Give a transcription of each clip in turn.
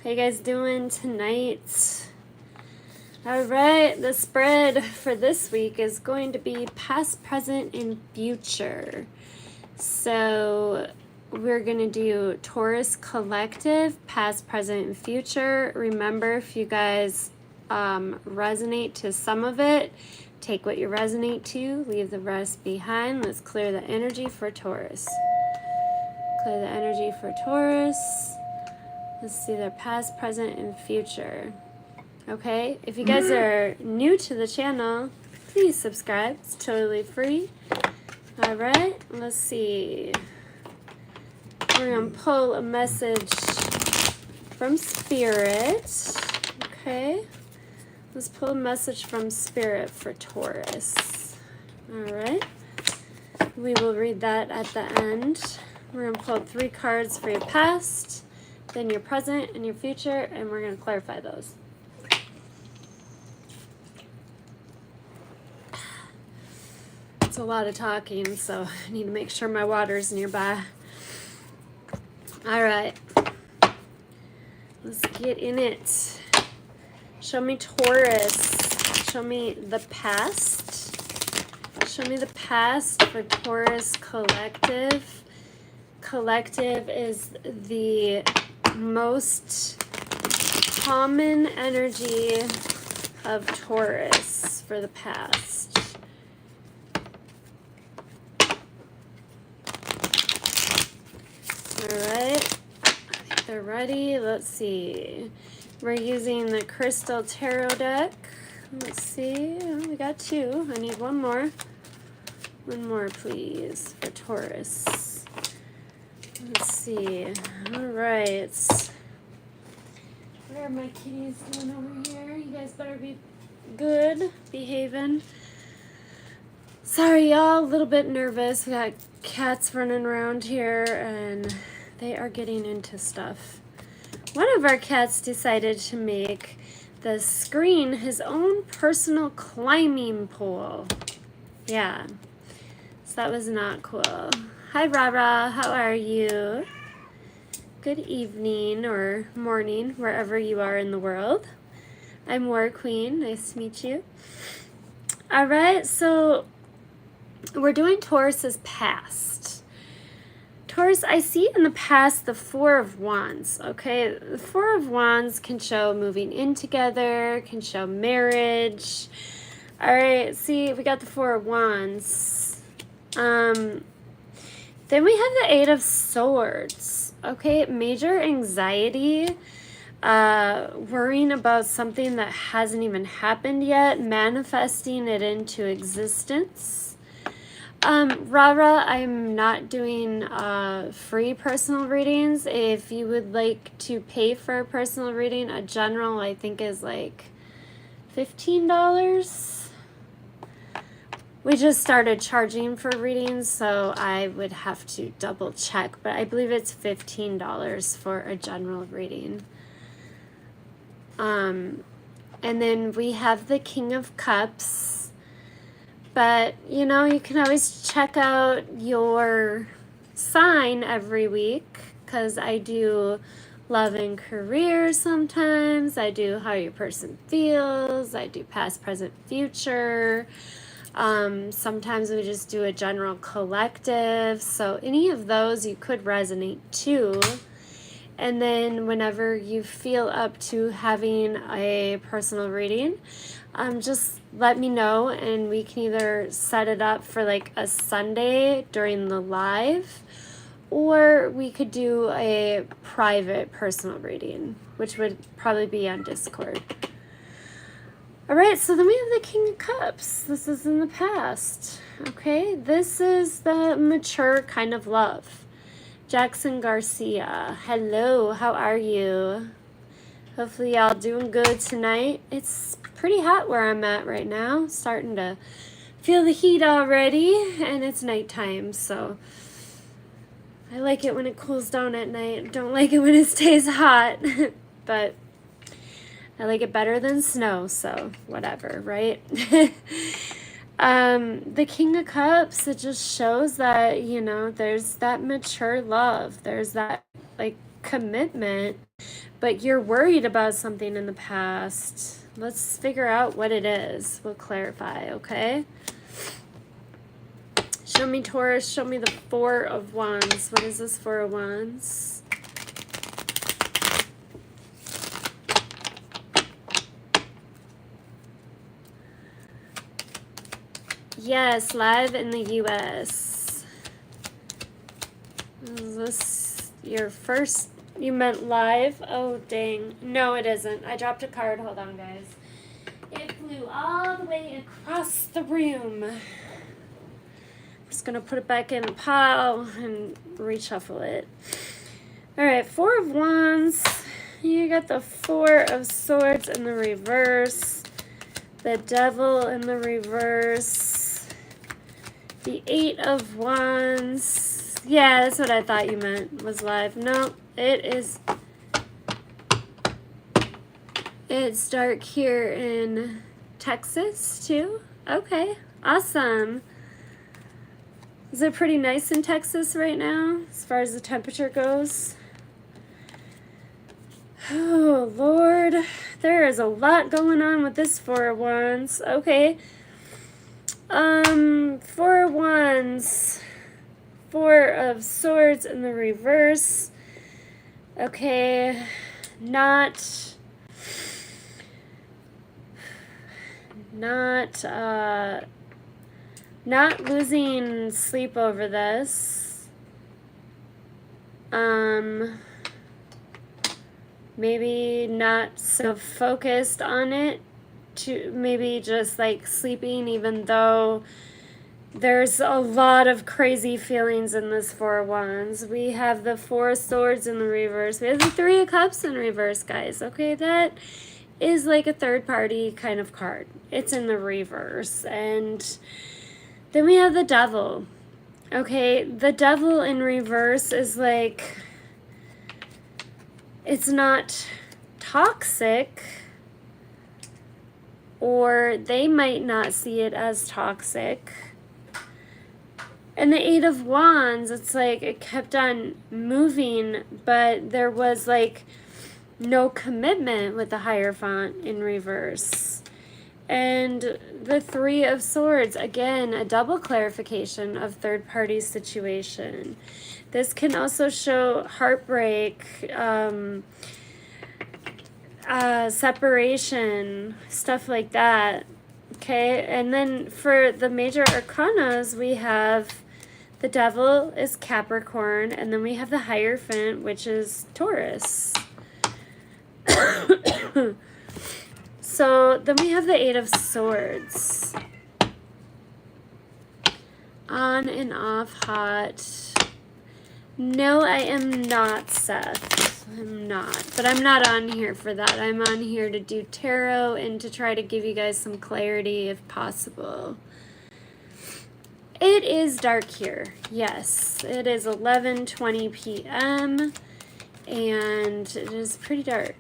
How you guys doing tonight? All right, the spread for this week is going to be past, present, and future. So we're going to do Taurus collective, past, present, and future. Remember, if you guys resonate to some of it, take what you resonate to, leave the rest behind. Let's clear the energy for Taurus. Clear the energy for Taurus. Let's see their past, present, and future. Okay, if you guys are new to the channel, please subscribe. It's totally free. All right, let's see. We're going to pull a message from Spirit. Okay, let's pull a message from Spirit for Taurus. All right, we will read that at the end. We're going to pull 3 cards for your past, then your present and your future, and we're going to clarify those. It's a lot of talking, so I need to make sure my water's nearby. All right, let's get in it. Show me Taurus. Show me the past. Show me the past for Taurus collective. Collective is the most common energy of Taurus for the past. All right, I think they're ready. Let's see. We're using the Crystal Tarot deck. Let's see. Oh, we got 2. I need one more. One more, please, for Taurus. Let's see. All right. What are my kitties doing over here? You guys better be good, behaving. Sorry, y'all. A little bit nervous. We got cats running around here, and they are getting into stuff. One of our cats decided to make the screen his own personal climbing pole. Yeah. So that was not cool. Hi, Rara. How are you? Good evening or morning, wherever you are in the world. I'm WarQueen. Nice to meet you. All right, so we're doing Taurus's past. Taurus, I see in the past the 4 of Wands, okay? The 4 of Wands can show moving in together, can show marriage. All right, see, we got the 4 of Wands. Then we have the 8 of Swords. Okay, major anxiety, worrying about something that hasn't even happened yet, manifesting it into existence. Rara, I'm not doing free personal readings. If you would like to pay for a personal reading, a general I think is like $15. We just started charging for readings, so I would have to double check, but I believe it's $15 for a general reading. And then we have the King of Cups, but you know, you can always check out your sign every week, because I do love and career sometimes, I do how your person feels, I do past, present, future. Sometimes we just do a general collective, so any of those you could resonate to. And then whenever you feel up to having a personal reading, just let me know, and we can either set it up for like a Sunday during the live, or we could do a private personal reading, which would probably be on Discord. All right, so then we have the King of Cups. This is in the past, okay? This is the mature kind of love. Jackson Garcia, hello, how are you? Hopefully y'all doing good tonight. It's pretty hot where I'm at right now. Starting to feel the heat already, and it's nighttime, so I like it when it cools down at night. Don't like it when it stays hot, but I like it better than snow, so whatever, right? The King of Cups, it just shows that, you know, there's that mature love. There's that, like, commitment but you're worried about something in the past. Let's figure out what it is. We'll clarify, okay? Show me Taurus. Show me the Four of Wands. What is this Four of Wands? Yes, live in the U.S. Is this your first? You meant live? Oh, dang. No, it isn't. I dropped a card. Hold on, guys. It flew all the way across the room. I'm just going to put it back in the pile and reshuffle it. All right, Four of Wands. You got the Four of Swords in the reverse. The Devil in the reverse. The Eight of Wands. Yeah, that's what I thought you meant was live. No, it is. It's dark here in Texas too. Okay, awesome. Is it pretty nice in Texas right now as far as the temperature goes? Oh, Lord. There is a lot going on with this Four of Wands. Okay. Four of Wands. Four of Swords in the reverse. Okay. Not losing sleep over this. Maybe not so focused on it, to maybe just like sleeping, even though there's a lot of crazy feelings in this Four of Wands. We have the Four of Swords in the reverse. We have the Three of Cups in reverse, guys. Okay, that is like a third party kind of card. It's in the reverse. And then we have the Devil. Okay, the Devil in reverse is like, it's not toxic, or they might not see it as toxic. And the Eight of Wands, it's like it kept on moving, but there was like no commitment with the Hierophant in reverse. And the Three of Swords, again, a double clarification of third party situation. This can also show heartbreak, separation, stuff like that. Okay, and then for the major arcanas, we have the Devil is Capricorn, and then we have the Hierophant, which is Taurus. So then we have the Eight of Swords. On and off hot. No, I am not, Seth. I'm not. But I'm not on here for that. I'm on here to do tarot and to try to give you guys some clarity if possible. It is dark here. Yes, it is 11:20 p.m. and it is pretty dark.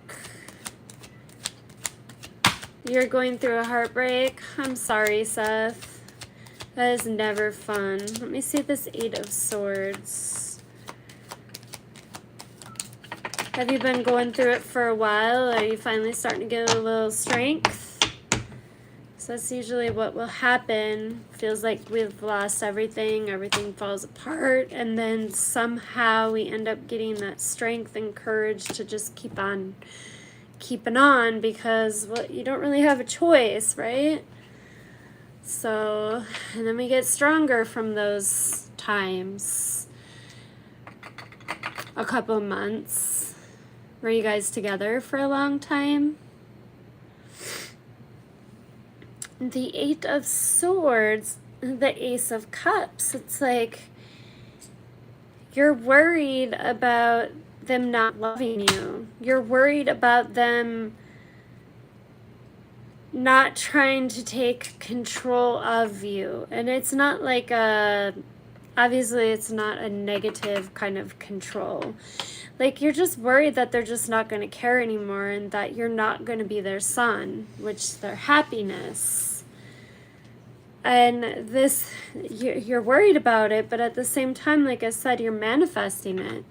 You're going through a heartbreak. I'm sorry, Seth. That is never fun. Let me see this Eight of Swords. Have you been going through it for a while? Are you finally starting to get a little strength? So that's usually what will happen. Feels like we've lost everything. Everything falls apart. And then somehow we end up getting that strength and courage to just keep on keeping on, because well, you don't really have a choice, right? So, and then we get stronger from those times. A couple of months. Were you guys together for a long time? The Eight of Swords, the Ace of Cups. It's like you're worried about them not loving you. You're worried about them not trying to take control of you. And it's not like obviously it's not a negative kind of control. Like you're just worried that they're just not going to care anymore and that you're not going to be their sun, which is their happiness. And this, you're worried about it, but at the same time, like I said, you're manifesting it.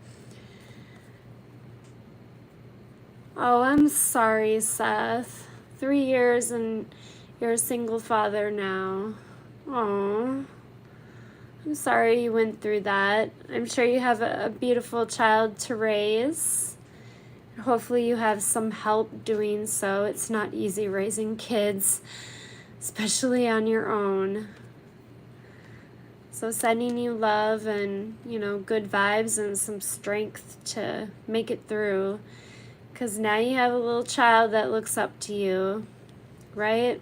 Oh, I'm sorry, Seth. 3 years and you're a single father now. Oh, I'm sorry you went through that. I'm sure you have a beautiful child to raise. Hopefully you have some help doing so. It's not easy raising kids, especially on your own. So sending you love and, good vibes and some strength to make it through. Because now you have a little child that looks up to you, right?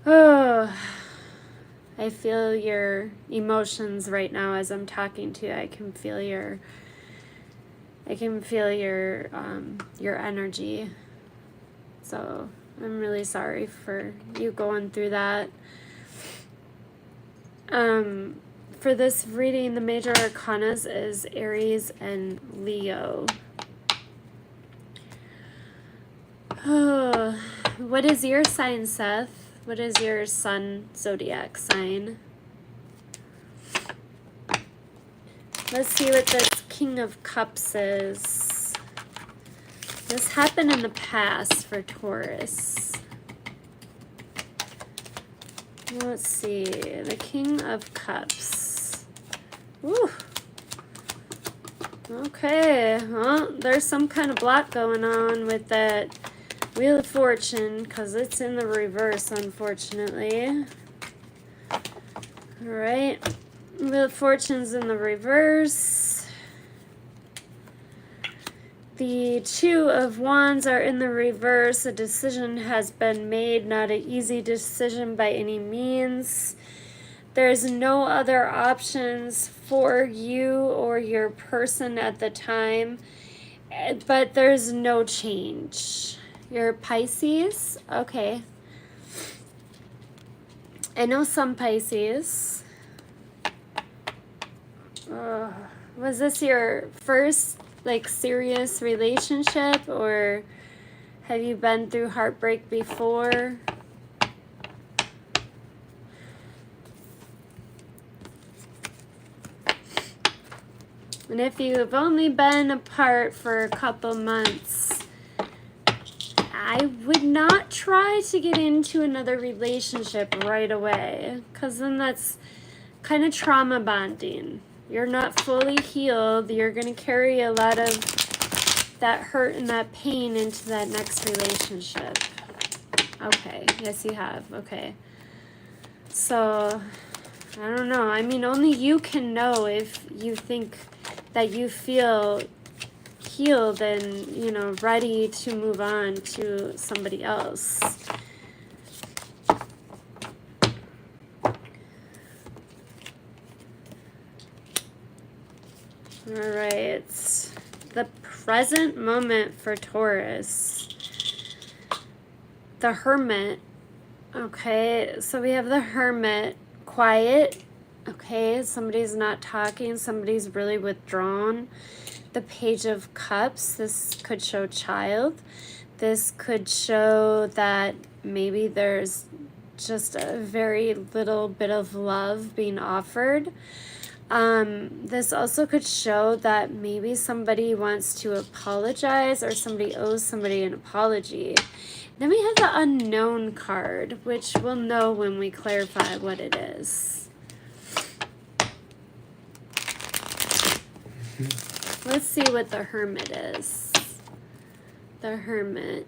Oh, I feel your emotions right now as I'm talking to you. I can feel your your energy. So I'm really sorry for you going through that. For this reading, the major arcanas is Aries and Leo. Oh, what is your sign, Seth? What is your sun zodiac sign? Let's see what this King of Cups is. This happened in the past for Taurus. Let's see. The King of Cups. Woo. Okay. Well, there's some kind of block going on with that Wheel of Fortune, because it's in the reverse, unfortunately. Alright. Wheel of Fortune's in the reverse. The Two of Wands are in the reverse. A decision has been made, not an easy decision by any means. There's no other options for you or your person at the time, but there's no change. You're Pisces? Okay. I know some Pisces. Was this your first serious relationship, or have you been through heartbreak before? And if you've only been apart for a couple months, I would not try to get into another relationship right away, because then that's kind of trauma bonding. You're not fully healed. You're going to carry a lot of that hurt and that pain into that next relationship. Okay, yes you have. Okay. So, I don't know. I mean, only you can know if you think that you feel healed and, ready to move on to somebody else. All right. The present moment for Taurus. The Hermit. Okay, so we have the Hermit. Quiet. Okay, somebody's not talking. Somebody's really withdrawn. The Page of Cups. This could show child. This could show that maybe there's just a very little bit of love being offered. This also could show that maybe somebody wants to apologize or somebody owes somebody an apology. Then we have the Unknown card, which we'll know when we clarify what it is. Let's see what the Hermit is. The Hermit.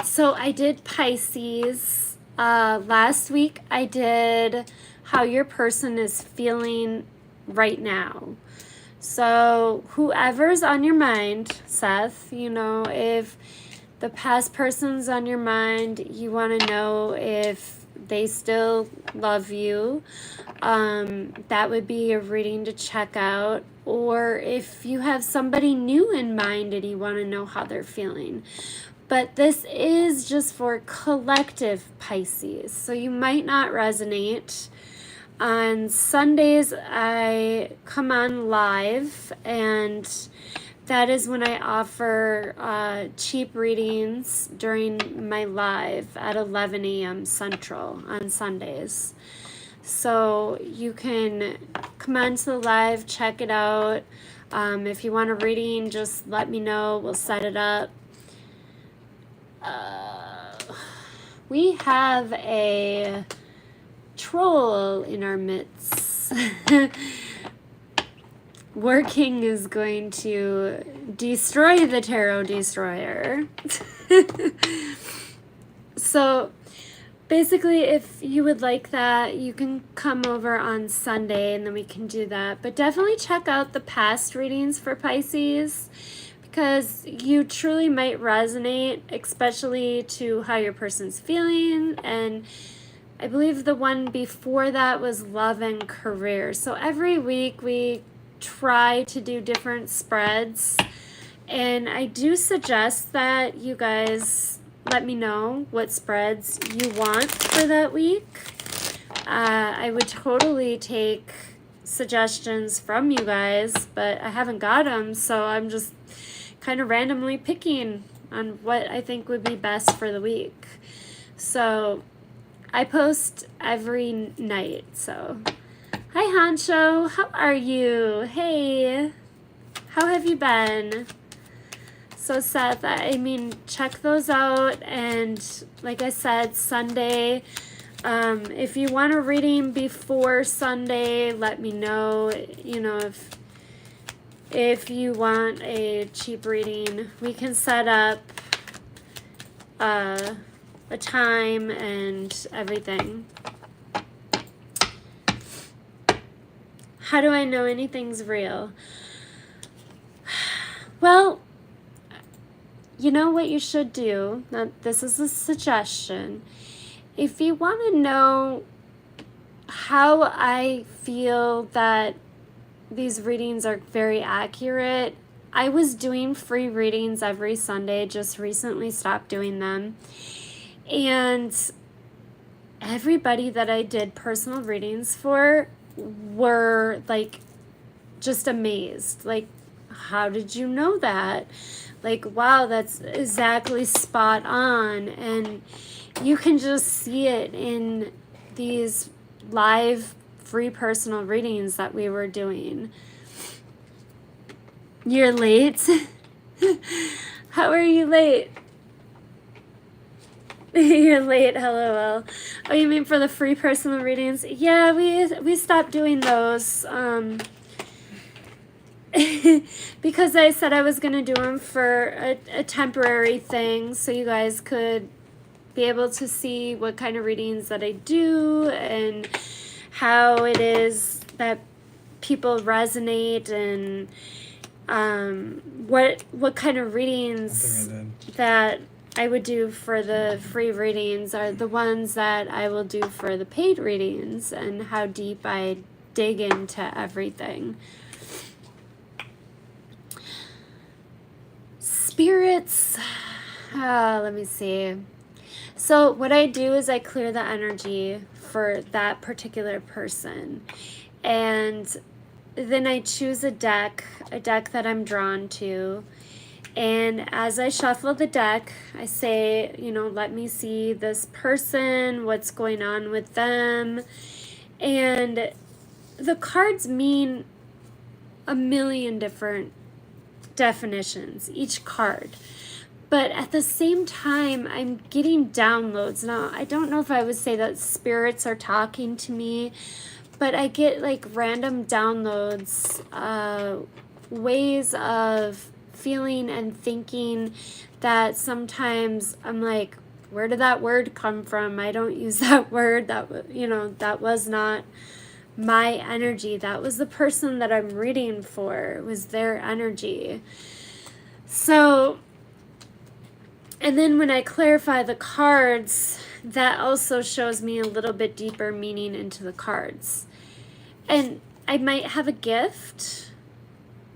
So I did Pisces. Last week I did how your person is feeling right now. So whoever's on your mind, Seth, if the past person's on your mind, you want to know if they still love you. That would be a reading to check out. Or if you have somebody new in mind and you want to know how they're feeling. But this is just for collective Pisces, so you might not resonate. On Sundays, I come on live, and that is when I offer cheap readings during my live at 11 a.m. Central on Sundays. So you can come on to the live, check it out. If you want a reading, just let me know. We'll set it up. We have a troll in our midst. WarQueen is going to destroy the Tarot Destroyer. So basically, if you would like that, you can come over on Sunday and then we can do that. But definitely check out the past readings for Pisces, because you truly might resonate, especially to how your person's feeling. And I believe the one before that was love and career. So every week we try to do different spreads, and I do suggest that you guys let me know what spreads you want for that week. I would totally take suggestions from you guys, but I haven't got them, so I'm just kind of randomly picking on what I think would be best for the week. So I post every night. So hi Hancho, how are you? Hey, how have you been? So Seth, I mean, check those out. And like I said, Sunday, if you want a reading before Sunday, let me know. You know, if you want a cheap reading, we can set up a time and everything. How do I know anything's real? Well, you know what you should do? Now, this is a suggestion. If you want to know how I feel that these readings are very accurate, I was doing free readings every Sunday, just recently stopped doing them. And everybody that I did personal readings for were like just amazed. Like, how did you know that? Like, wow, that's exactly spot on. And you can just see it in these live free personal readings that we were doing. You're late? How are you late? You're late, LOL. Oh, you mean for the free personal readings? Yeah, we stopped doing those. Because I said I was going to do them for a temporary thing, so you guys could be able to see what kind of readings that I do and how it is that people resonate, and what kind of readings that I would do for the free readings are the ones that I will do for the paid readings, and how deep I dig into everything. Spirits, let me see. So what I do is I clear the energy for that particular person, and then I choose a deck that I'm drawn to. And as I shuffle the deck, I say, you know, let me see this person, what's going on with them. And the cards mean a million different definitions, each card. But at the same time, I'm getting downloads. Now, I don't know if I would say that spirits are talking to me, but I get like random downloads, ways of feeling and thinking that sometimes I'm like, where did that word come from? I don't use that word. That was not my energy. That was the person that I'm reading for. It was their energy. So, and then when I clarify the cards, that also shows me a little bit deeper meaning into the cards. And I might have a gift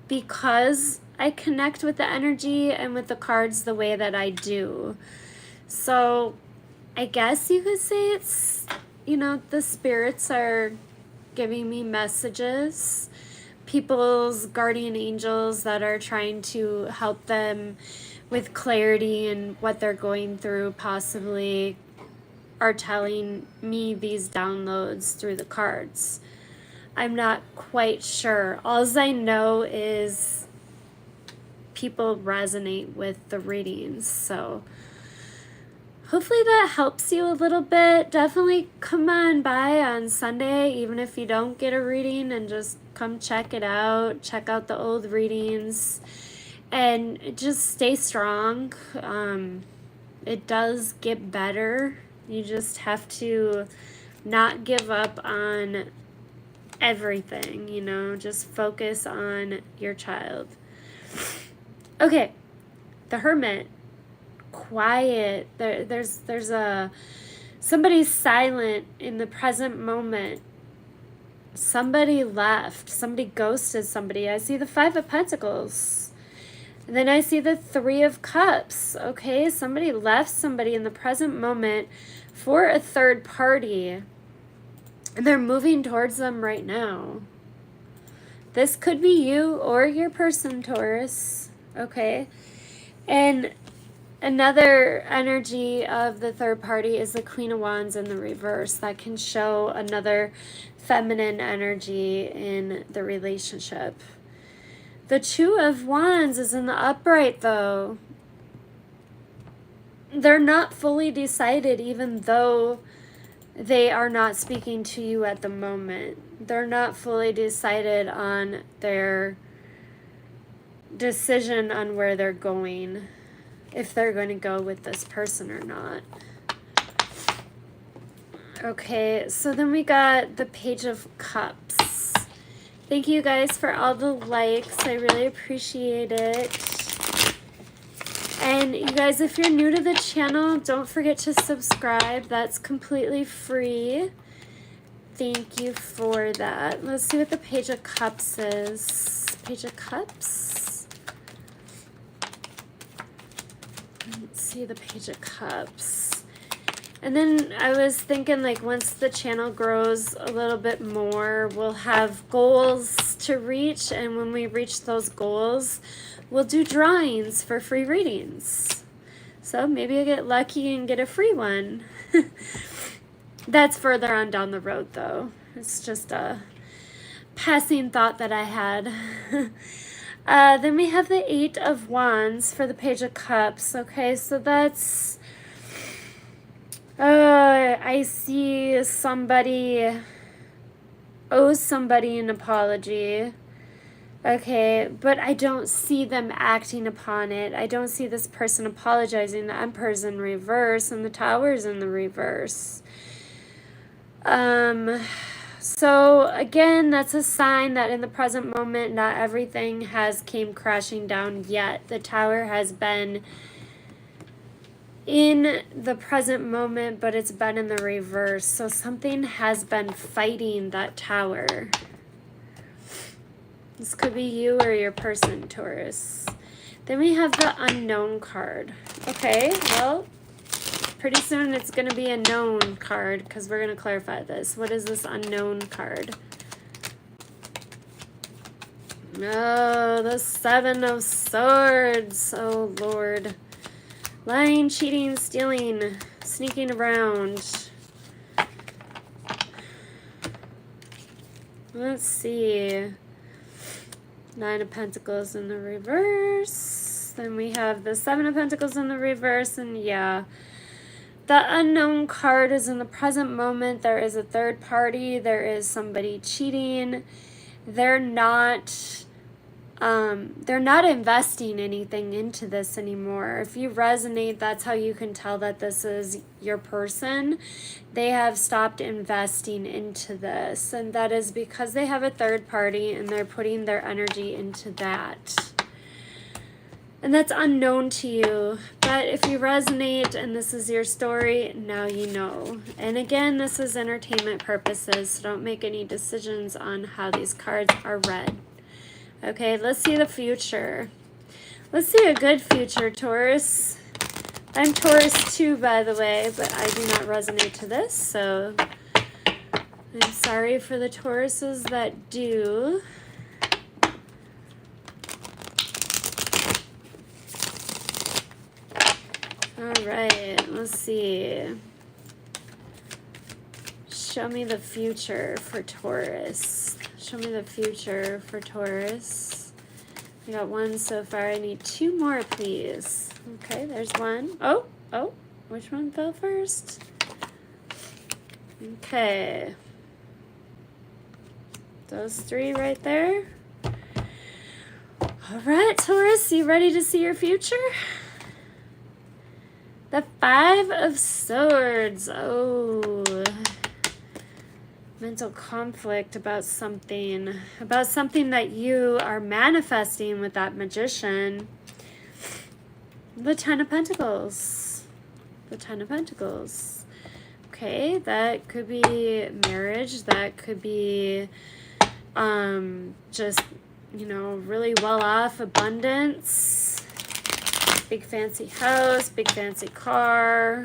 because I connect with the energy and with the cards the way that I do. So I guess you could say it's, the spirits are giving me messages, people's guardian angels that are trying to help them with clarity and what they're going through possibly are telling me these downloads through the cards. I'm not quite sure. All I know is people resonate with the readings, so hopefully that helps you a little bit. Definitely come on by on Sunday, even if you don't get a reading, and just come check it out. Check out the old readings and just stay strong. It does get better. You just have to not give up on everything, you know, just focus on your child. Okay, the Hermit. Quiet. There's a somebody's silent in the present moment. Somebody left. Somebody ghosted somebody. I see the Five of Pentacles. And then I see the Three of Cups. Okay, somebody left somebody in the present moment for a third party. And they're moving towards them right now. This could be you or your person, Taurus. Okay. And another energy of the third party is the Queen of Wands in the reverse. That can show another feminine energy in the relationship. The Two of Wands is in the upright, though. They're not fully decided, even though they are not speaking to you at the moment. They're not fully decided on their decision on where they're going, if they're going to go with this person or not. Okay, so then we got the Page of Cups. Thank you guys for all the likes. I really appreciate it. And you guys, if you're new to the channel, don't forget to subscribe. That's completely free. Thank you for that. Let's see what the Page of Cups is. Page of Cups. Let's see the Page of Cups. And then I was thinking, like, once the channel grows a little bit more, we'll have goals to reach. And when we reach those goals, we'll do drawings for free readings. So maybe I'll get lucky and get a free one. That's further on down the road, though. It's just a passing thought that I had. Then we have the Eight of Wands for the Page of Cups. Okay, so that's... I see somebody owes somebody an apology. Okay, but I don't see them acting upon it. I don't see this person apologizing. The Emperor's in reverse and the Tower's in the reverse. So again, that's a sign that in the present moment, not everything has came crashing down yet. The Tower has been in the present moment, but it's been in the reverse. So something has been fighting that Tower. This could be you or your person, Taurus. Then we have the Unknown card. Okay, well, pretty soon it's going to be a known card because we're going to clarify this. What is this Unknown card? Oh, the Seven of Swords. Oh, Lord. Lying, cheating, stealing, sneaking around. Let's see. Nine of Pentacles in the reverse. Then we have the Seven of Pentacles in the reverse. And yeah, the Unknown card is in the present moment. There is a third party. There is somebody cheating. They're not investing anything into this anymore. If you resonate, that's how you can tell that this is your person. They have stopped investing into this, and that is because they have a third party and they're putting their energy into that. And that's unknown to you. But if you resonate and this is your story, now you know. And again, this is entertainment purposes, so don't make any decisions on how these cards are read. Okay, let's see the future. Let's see a good future, Taurus. I'm Taurus too, by the way, but I do not resonate to this, so I'm sorry for the Tauruses that do. All right, let's see. Show me the future for Taurus. Show me the future for Taurus. We got one so far. I need 2 more, please. Okay, there's one. Oh, which one fell first? Okay. Those 3 right there. All right, Taurus, you ready to see your future? The 5 of Swords. Oh, mental conflict about something that you are manifesting with that Magician. The 10 of Pentacles. The 10 of Pentacles. Okay, that could be marriage. That could be just, you know, really well off, abundance. Big fancy house, big fancy car.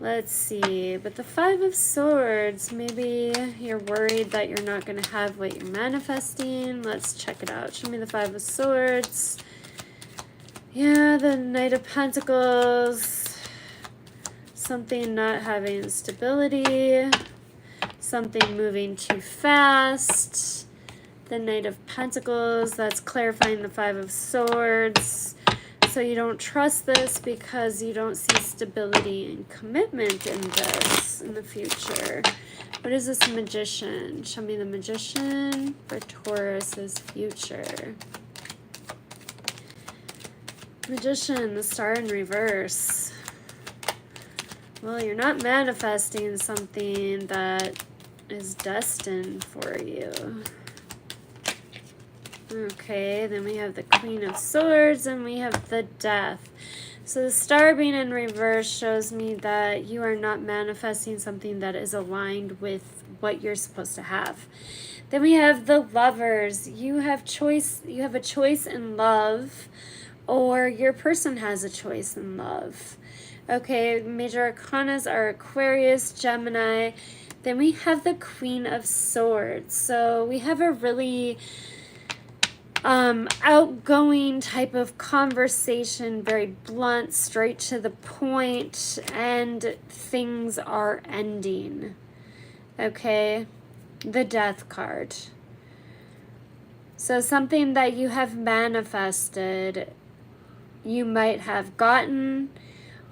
Let's see, but the 5 of Swords, maybe you're worried that you're not going to have what you're manifesting. Let's check it out. Show me the 5 of Swords. Yeah, the Knight of Pentacles. Something not having stability. Something moving too fast. The Knight of Pentacles, that's clarifying the 5 of Swords. So you don't trust this because you don't see stability and commitment in this in the future. What is this Magician? Show me the Magician for Taurus's future. Magician, the Star in reverse. Well, you're not manifesting something that is destined for you. Okay, then we have the Queen of Swords and we have the Death. So the Star being in reverse shows me that you are not manifesting something that is aligned with what you're supposed to have. Then we have the Lovers. You have a choice in love, or your person has a choice in love. Okay, major arcanas are Aquarius, Gemini. Then we have the Queen of Swords. So we have a really outgoing type of conversation, very blunt, straight to the point, and things are ending. Okay, the Death card. So something that you have manifested, you might have gotten.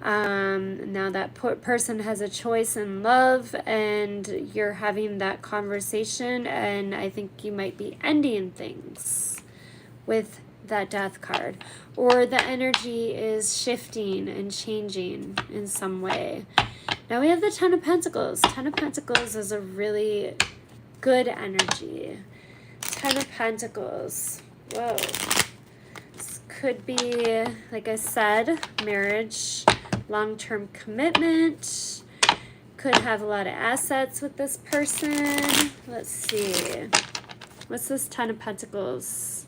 Now that person has a choice in love, and you're having that conversation, and I think you might be ending things with that Death card, or the energy is shifting and changing in some way. Now we have the 10 of Pentacles. 10 of Pentacles is a really good energy. 10 of Pentacles. Whoa. This could be, like I said, marriage, long-term commitment. Could have a lot of assets with this person. Let's see. What's this 10 of Pentacles?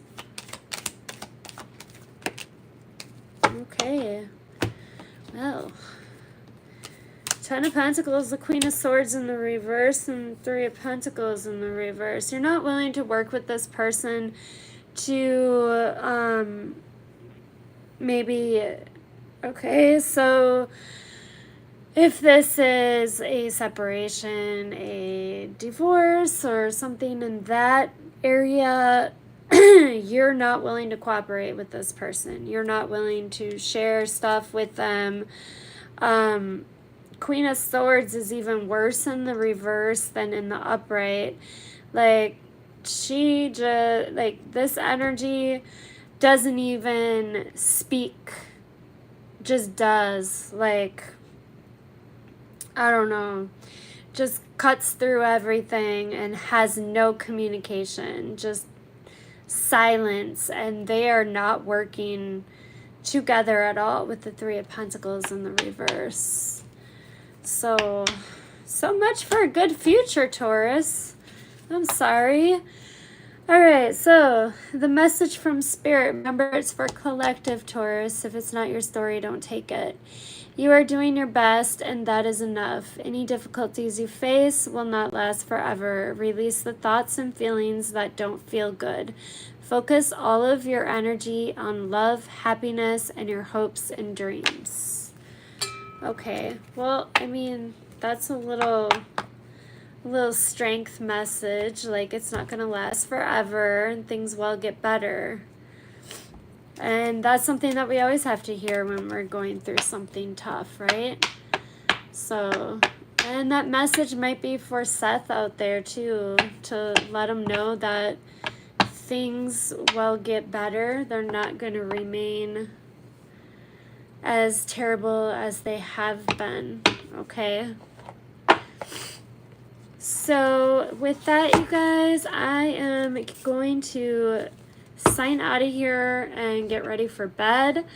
Okay, well, 10 of Pentacles, the Queen of Swords in the reverse, and 3 of Pentacles in the reverse. You're not willing to work with this person to maybe, okay, so if this is a separation, a divorce, or something in that area, you're not willing to cooperate with this person. You're not willing to share stuff with them. Queen of Swords is even worse in the reverse than in the upright. Like, she just, like, this energy doesn't even speak, just does. Like, I don't know, just cuts through everything and has no communication, just silence, and they are not working together at all with the 3 of Pentacles in the reverse. So much for a good future, Taurus. I'm sorry. All right, so the message from Spirit, remember it's for collective, Taurus. If it's not your story, don't take it. You are doing your best, and that is enough. Any difficulties you face will not last forever. Release the thoughts and feelings that don't feel good. Focus all of your energy on love, happiness, and your hopes and dreams. Okay, well, I mean, that's a little little strength message, like it's not going to last forever and things will get better. And that's something that we always have to hear when we're going through something tough, right? So, and that message might be for Seth out there too, to let him know that things will get better. They're not going to remain as terrible as they have been, okay? So with that, you guys, I am going to sign out of here and get ready for bed.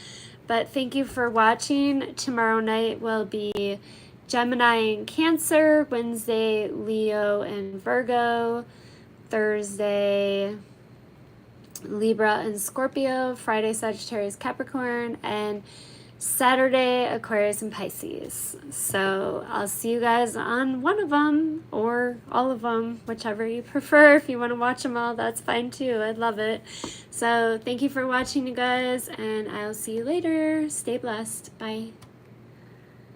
But thank you for watching. Tomorrow night will be Gemini and Cancer, Wednesday, Leo and Virgo, Thursday, Libra and Scorpio, Friday, Sagittarius, Capricorn, and Saturday, Aquarius and Pisces. So I'll see you guys on one of them or all of them, whichever you prefer. If you want to watch them all, that's fine too. I'd love it. So thank you for watching, you guys, and I'll see you later. Stay blessed. Bye.